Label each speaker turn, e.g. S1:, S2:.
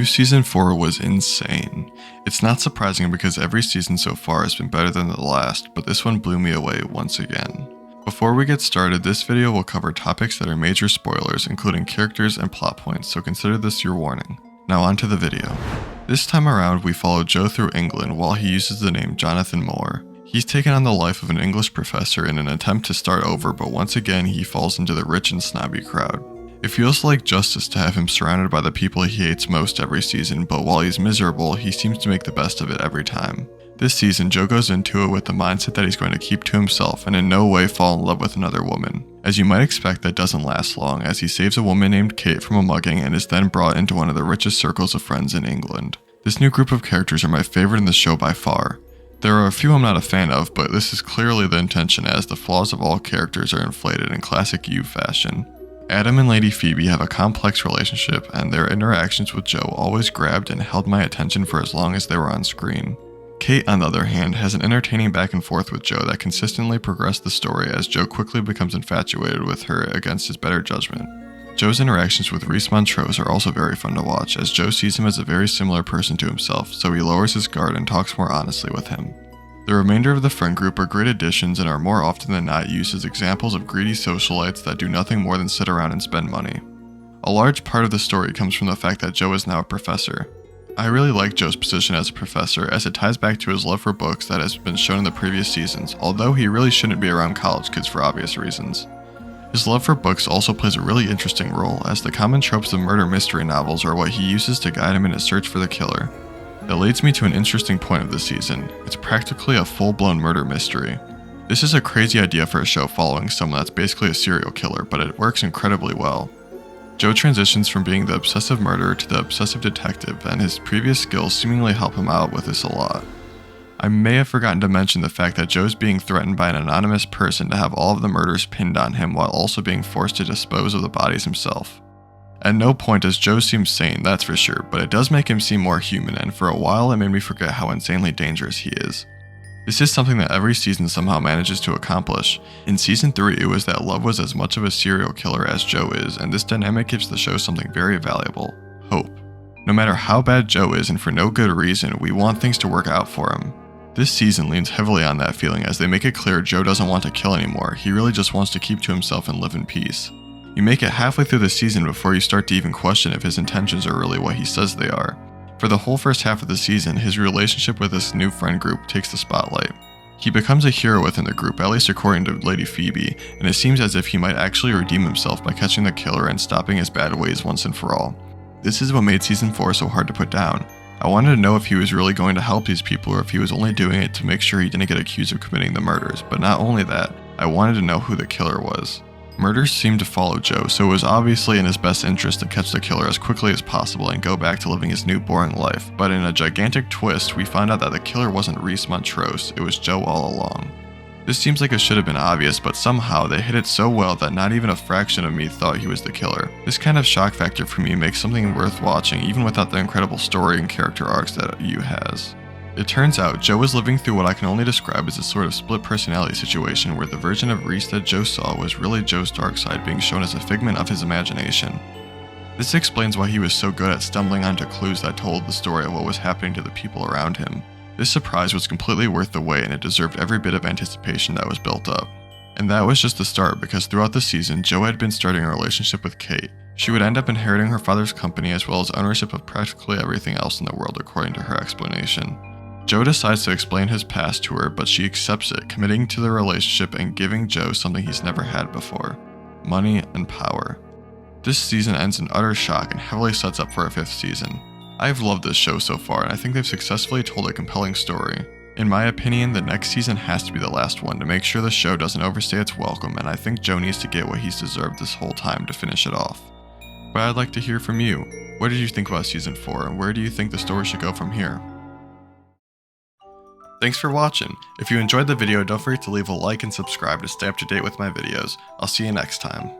S1: Season 4 was insane. It's not surprising because every season so far has been better than the last, but this one blew me away once again. Before we get started, this video will cover topics that are major spoilers, including characters and plot points, so consider this your warning. Now on to the video. This time around, we follow Joe through England while he uses the name Jonathan Moore. He's taken on the life of an English professor in an attempt to start over, but once again he falls into the rich and snobby crowd. It feels like justice to have him surrounded by the people he hates most every season, but while he's miserable, he seems to make the best of it every time. This season, Joe goes into it with the mindset that he's going to keep to himself and in no way fall in love with another woman. As you might expect, that doesn't last long, as he saves a woman named Kate from a mugging and is then brought into one of the richest circles of friends in England. This new group of characters are my favorite in the show by far. There are a few I'm not a fan of, but this is clearly the intention, as the flaws of all characters are inflated in classic You fashion. Adam and Lady Phoebe have a complex relationship, and their interactions with Joe always grabbed and held my attention for as long as they were on screen. Kate, on the other hand, has an entertaining back and forth with Joe that consistently progressed the story as Joe quickly becomes infatuated with her against his better judgment. Joe's interactions with Rhys Montrose are also very fun to watch, as Joe sees him as a very similar person to himself, so he lowers his guard and talks more honestly with him. The remainder of the friend group are great additions and are more often than not used as examples of greedy socialites that do nothing more than sit around and spend money. A large part of the story comes from the fact that Joe is now a professor. I really like Joe's position as a professor, as it ties back to his love for books that has been shown in the previous seasons, although he really shouldn't be around college kids for obvious reasons. His love for books also plays a really interesting role, as the common tropes of murder mystery novels are what he uses to guide him in his search for the killer. That leads me to an interesting point of this season. It's practically a full-blown murder mystery. This is a crazy idea for a show following someone that's basically a serial killer, but it works incredibly well. Joe transitions from being the obsessive murderer to the obsessive detective, and his previous skills seemingly help him out with this a lot. I may have forgotten to mention the fact that Joe's being threatened by an anonymous person to have all of the murders pinned on him while also being forced to dispose of the bodies himself. At no point does Joe seem sane, that's for sure, but it does make him seem more human, and for a while it made me forget how insanely dangerous he is. This is something that every season somehow manages to accomplish. In season 3, it was that Love was as much of a serial killer as Joe is, and this dynamic gives the show something very valuable: hope. No matter how bad Joe is, and for no good reason, we want things to work out for him. This season leans heavily on that feeling, as they make it clear Joe doesn't want to kill anymore, he really just wants to keep to himself and live in peace. You make it halfway through the season before you start to even question if his intentions are really what he says they are. For the whole first half of the season, his relationship with this new friend group takes the spotlight. He becomes a hero within the group, at least according to Lady Phoebe, and it seems as if he might actually redeem himself by catching the killer and stopping his bad ways once and for all. This is what made season 4 so hard to put down. I wanted to know if he was really going to help these people or if he was only doing it to make sure he didn't get accused of committing the murders, but not only that, I wanted to know who the killer was. Murders seemed to follow Joe, so it was obviously in his best interest to catch the killer as quickly as possible and go back to living his new boring life. But in a gigantic twist, we find out that the killer wasn't Rhys Montrose, it was Joe all along. This seems like it should have been obvious, but somehow they hit it so well that not even a fraction of me thought he was the killer. This kind of shock factor for me makes something worth watching even without the incredible story and character arcs that You has. It turns out Joe is living through what I can only describe as a sort of split personality situation where the version of Rhys that Joe saw was really Joe's dark side being shown as a figment of his imagination. This explains why he was so good at stumbling onto clues that told the story of what was happening to the people around him. This surprise was completely worth the wait, and it deserved every bit of anticipation that was built up. And that was just the start, because throughout the season, Joe had been starting a relationship with Kate. She would end up inheriting her father's company as well as ownership of practically everything else in the world according to her explanation. Joe decides to explain his past to her, but she accepts it, committing to the relationship and giving Joe something he's never had before: money and power. This season ends in utter shock and heavily sets up for a 5th season. I've loved this show so far, and I think they've successfully told a compelling story. In my opinion, the next season has to be the last one to make sure the show doesn't overstay its welcome, and I think Joe needs to get what he's deserved this whole time to finish it off. But I'd like to hear from you. What did you think about season 4, and where do you think the story should go from here? Thanks for watching. If you enjoyed the video, don't forget to leave a like and subscribe to stay up to date with my videos. I'll see you next time.